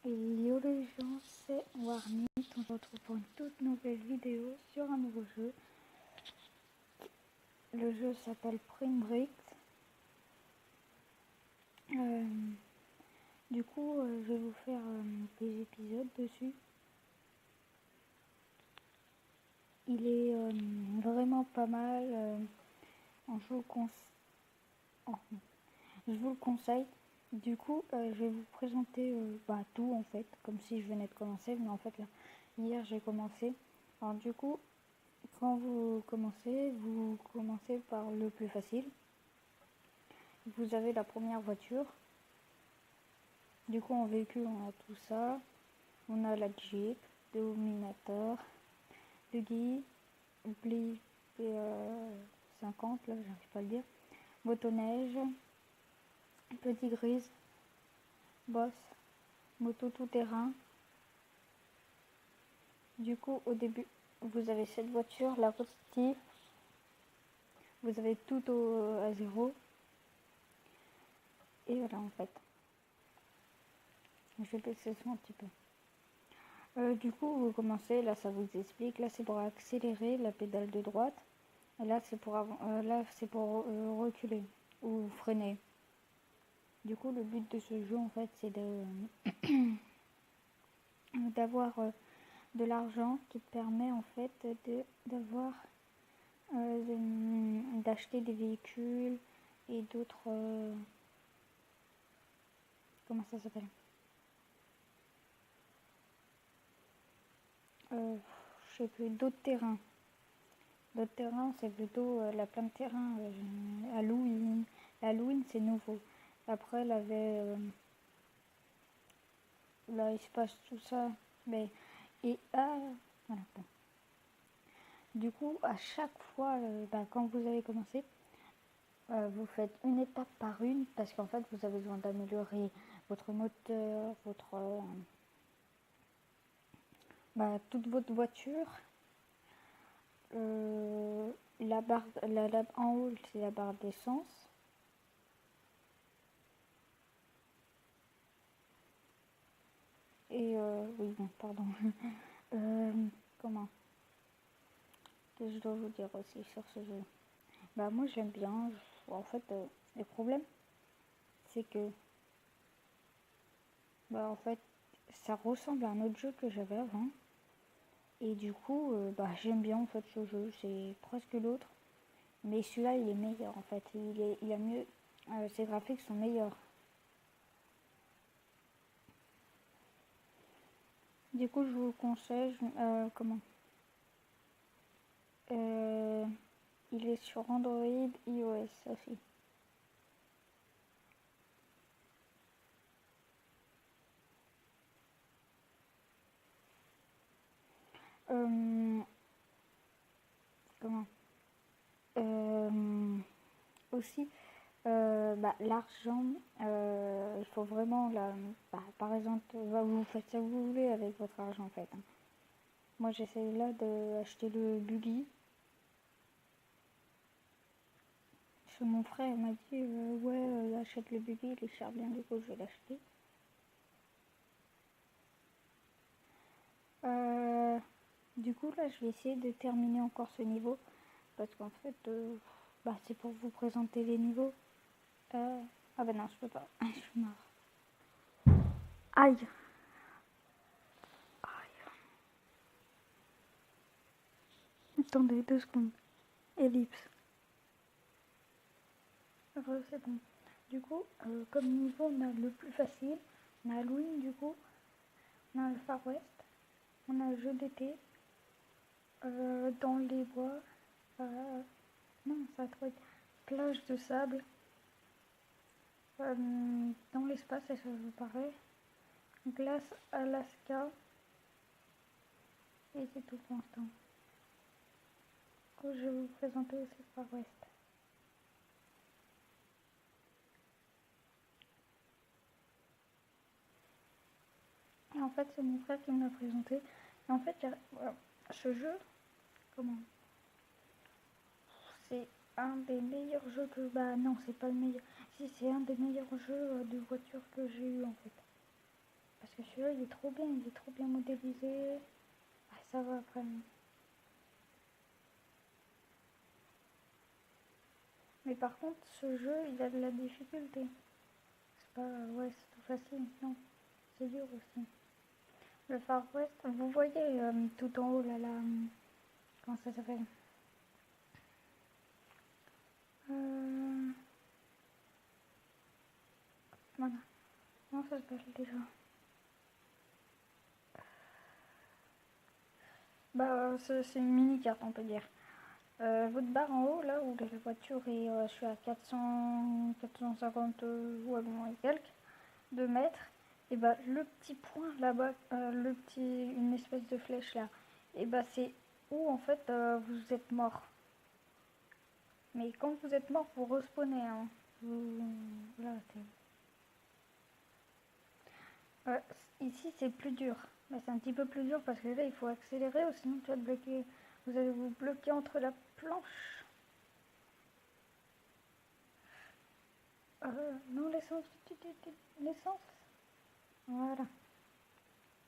Et yo les gens, c'est Warnit, on se retrouve pour une toute nouvelle vidéo sur un nouveau jeu. Le jeu s'appelle Prime Break. Du coup, je vais vous faire des épisodes dessus. Il est vraiment pas mal. Je vous le conseille. Du coup, je vais vous présenter tout en fait, comme si je venais de commencer. Mais en fait, là, hier j'ai commencé. Alors du coup, quand vous commencez par le plus facile. Vous avez la première voiture. Du coup, en véhicule, on a tout ça. On a la Jeep, Dominator, Buggy, Bli 50, là, j'arrive pas à le dire. Motoneige, Petit Grise, Boss, moto tout-terrain. Du coup, au début, vous avez cette voiture, la Rusty. Vous avez tout à zéro. Et voilà, en fait. Je vais baisser le son un petit peu. Du coup, vous commencez, là ça vous explique, là c'est pour accélérer la pédale de droite, et là c'est pour, reculer ou freiner. Du coup, le but de ce jeu en fait c'est d'avoir de l'argent qui te permet en fait d'acheter des véhicules et d'autres comment ça s'appelle, je sais plus, d'autres terrains. D'autres terrains, c'est plutôt la plein de terrain. Halloween. Halloween, c'est nouveau. Après, elle avait. Là, il se passe tout ça. Mais. Et voilà. Bon. Du coup, à chaque fois, quand vous avez commencé, vous faites une étape par une. Parce qu'en fait, vous avez besoin d'améliorer votre moteur, toute votre voiture. La barre en haut, c'est la barre d'essence. Et oui, bon, pardon. Comment que je dois vous dire aussi sur ce jeu? Moi j'aime bien. En fait, le problème, c'est que en fait, ça ressemble à un autre jeu que j'avais avant. Et du coup, j'aime bien en fait ce jeu. C'est presque l'autre. Mais celui-là, il est meilleur en fait. Il a mieux. Ses graphiques sont meilleurs. Du coup, je vous conseille. Il est sur Android, iOS aussi. Aussi, l'argent, il faut vraiment, par exemple, vous faites ça que vous voulez avec votre argent en fait. Moi j'essaie là d'acheter le buggy. Parce que mon frère m'a dit achète le buggy, il est cher bien, du coup je vais l'acheter. Du coup là je vais essayer de terminer encore ce niveau. Parce qu'en fait, c'est pour vous présenter les niveaux. Non, je peux pas. Je suis mort. Aïe. Attendez 2 secondes. Ellipse. C'est bon. Du coup, comme niveau, on a le plus facile. On a Halloween, du coup. On a le Far West. On a le jeu d'été. Dans les bois. Non, ça va être plage de sable. Dans l'espace, ça vous paraît. Glace Alaska. Et c'est tout pour l'instant. Du coup, je vais vous présenter aussi Far West. Et en fait, c'est mon frère qui me l'a présenté. Et en fait, ce jeu, c'est un des meilleurs jeux que... non, c'est pas le meilleur. Si, c'est un des meilleurs jeux de voiture que j'ai eu en fait. Parce que celui-là, il est trop bien modélisé. Ah, ça va après. Mais par contre, ce jeu, il a de la difficulté. C'est pas, ouais, c'est tout facile, non. C'est dur aussi. Le Far West, vous voyez tout en haut là, comment ça s'appelle? Voilà. Comment ça s'appelle déjà? Bah, c'est une mini-carte, on peut dire. Votre barre en haut, là où la voiture est, je suis à 450 ouais, bon, et quelques, de mètres, et bah le petit point là-bas, une espèce de flèche là, et bah c'est où en fait vous êtes mort. Mais quand vous êtes mort, vous respawnez. Hein. Voilà, ouais, ici c'est plus dur. Bah, c'est un petit peu plus dur parce que là il faut accélérer ou sinon tu vas te bloquer. Vous allez vous bloquer entre la planche. Non, l'essence. L'essence. Voilà.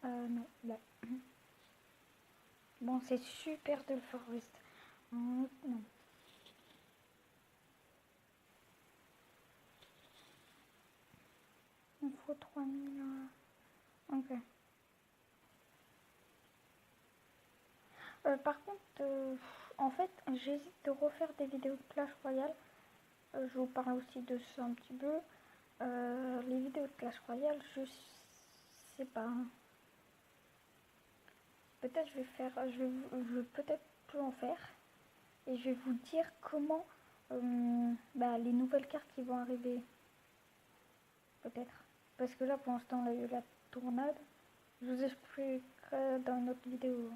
Non, là. Bon, c'est super de le Far West. Non. Il faut 3000. Ok. Par contre, en fait, j'hésite de refaire des vidéos de Clash Royale. Je vous parle aussi de ça un petit peu. Les vidéos de Clash Royale, je sais pas. Hein. Peut-être je vais faire, je vais peut-être plus en faire. Et je vais vous dire comment les nouvelles cartes qui vont arriver. Peut-être. Parce que là, pour l'instant, on a eu la tournade. Je vous expliquerai dans notre vidéo.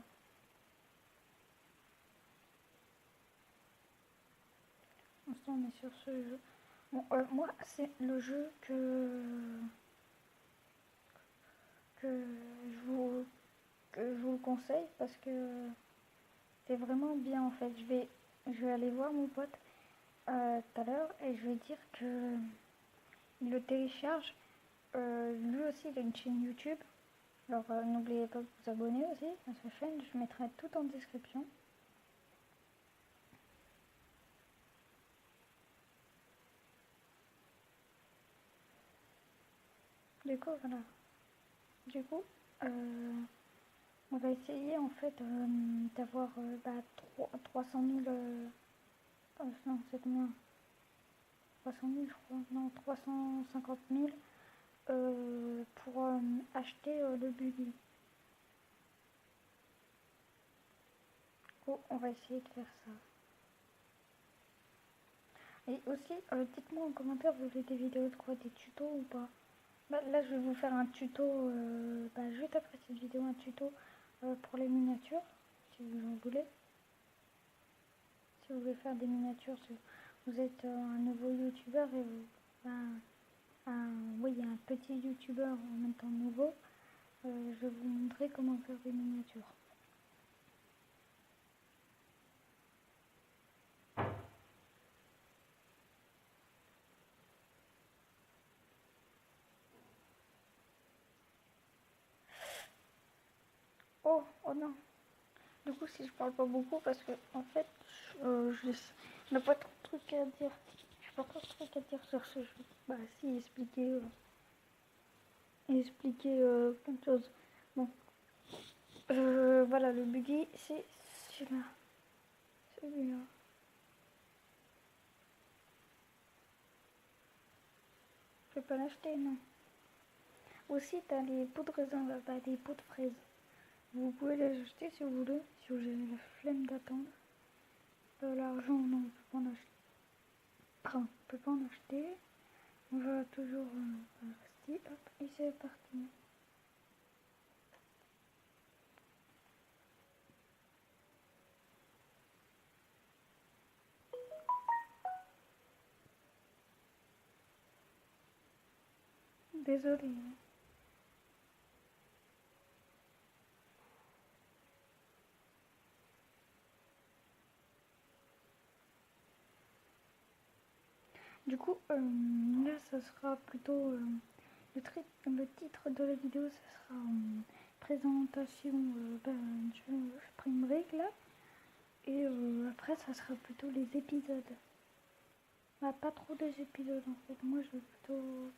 Pour l'instant, on est sur ce jeu. Bon, moi, c'est le jeu que je vous conseille parce que c'est vraiment bien en fait. Je vais aller voir mon pote tout à l'heure et je vais dire que il le télécharge. Lui aussi, il a une chaîne YouTube. Alors n'oubliez pas de vous abonner aussi à sa chaîne. Je mettrai tout en description. Du coup, voilà. Du coup, on va essayer en fait d'avoir 300 000. Non, c'est combien? 300 000, je crois. Non, 350 000 pour acheter le buggy. Oh, on va essayer de faire ça. Et aussi, dites-moi en commentaire, vous voulez des vidéos de quoi? Des tutos ou pas? Là, je vais vous faire un tuto, juste après cette vidéo, un tuto pour les miniatures, si vous en voulez. Si vous voulez faire des miniatures, si vous êtes un nouveau youtubeur et vous... oui, un petit youtubeur en même temps nouveau, je vais vous montrer comment faire des miniatures. Oh non. Du coup, si je parle pas beaucoup, parce que en fait, je n'ai pas trop de trucs à dire. Je n'ai pas trop de trucs à dire sur ce jeu. Bah si, expliquer plein de choses. Bon, voilà, le buggy, c'est celui-là. Celui-là. Je vais pas l'acheter, non. Aussi, t'as les pots de raisin là-bas, des pots de fraises. Vous pouvez les acheter si vous voulez, si vous avez la flemme d'attendre. L'argent, non, on peut pas en acheter. Pardon, on peut pas en acheter. On va toujours rester. Hop, et c'est parti. Désolée. Du coup, là, ça sera plutôt le titre de la vidéo, ce sera présentation du Spring Break là. Et après, ça sera plutôt les épisodes. Bah, pas trop des épisodes en fait. Moi, je veux plutôt.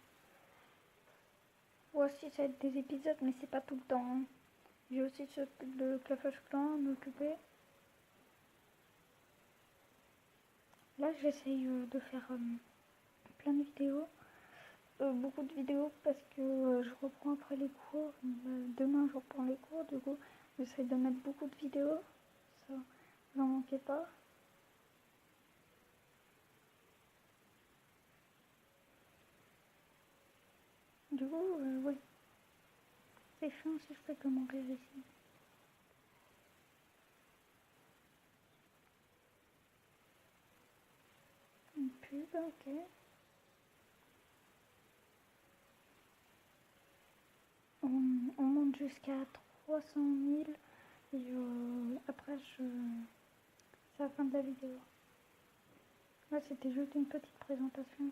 Ouais, si, ça va être des épisodes, mais c'est pas tout le temps. Hein. J'ai aussi le Claffage Clan à m'occuper. Là, j'essaye de faire plein de vidéos. Beaucoup de vidéos parce que je reprends après les cours. Demain, je reprends les cours. Du coup, j'essaie de mettre beaucoup de vidéos. Ça, n'en manquez pas. Du coup, oui. C'est chiant si je fais que mourir ici. Une pub, ok. On monte jusqu'à 300 000 et après c'est la fin de la vidéo. Là c'était juste une petite présentation.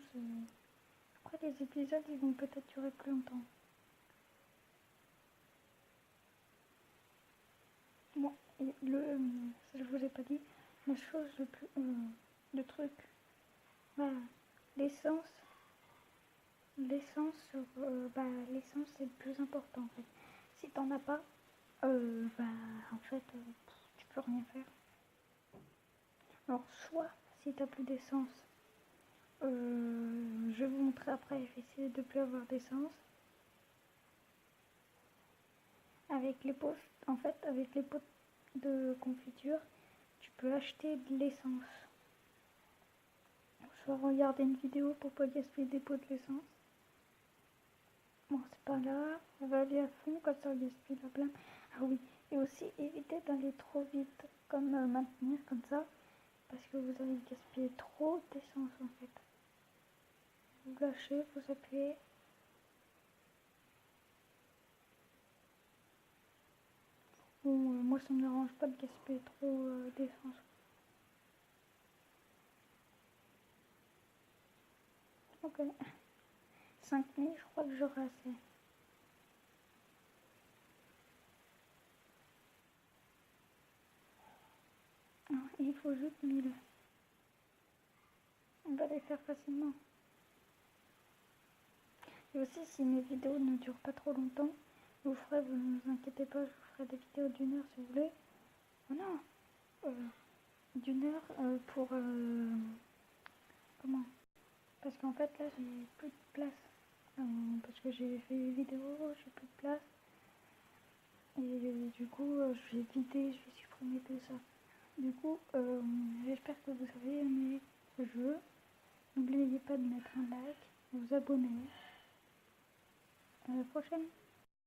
Après les épisodes ils vont peut-être durer plus longtemps. Bon, et ça je vous ai pas dit, la chose le plus... le truc, voilà, l'essence. L'essence c'est le plus important en fait. Si t'en as pas, en fait tu peux rien faire. Alors soit si t'as plus d'essence, je vais vous montrer après, je vais essayer de plus avoir d'essence. Avec les pots, en fait avec les pots de confiture, tu peux acheter de l'essence. Soit regarder une vidéo pour pas gaspiller des pots de l'essence. Bon, c'est pas là, on va aller à fond comme ça on gaspille la plein. Ah oui, et aussi éviter d'aller trop vite, comme maintenir comme ça, parce que vous allez gaspiller trop d'essence en fait. Vous lâchez, vous appuyez. Bon, moi ça me dérange pas de gaspiller trop d'essence. Ok. 5000, je crois que j'aurai assez. Non, il faut juste 1000. On va les faire facilement. Et aussi, si mes vidéos ne durent pas trop longtemps, vous ne vous inquiétez pas, je vous ferai des vidéos d'1 heure si vous voulez. Oh non, d'1 heure pour... comment? Parce qu'en fait, là, j'ai plus de place. Parce que j'ai fait des vidéos, j'ai plus de place. Et du coup, je vais vider, je vais supprimer tout ça. Du coup, j'espère que vous avez aimé ce jeu. N'oubliez pas de mettre un like, vous abonner. À la prochaine!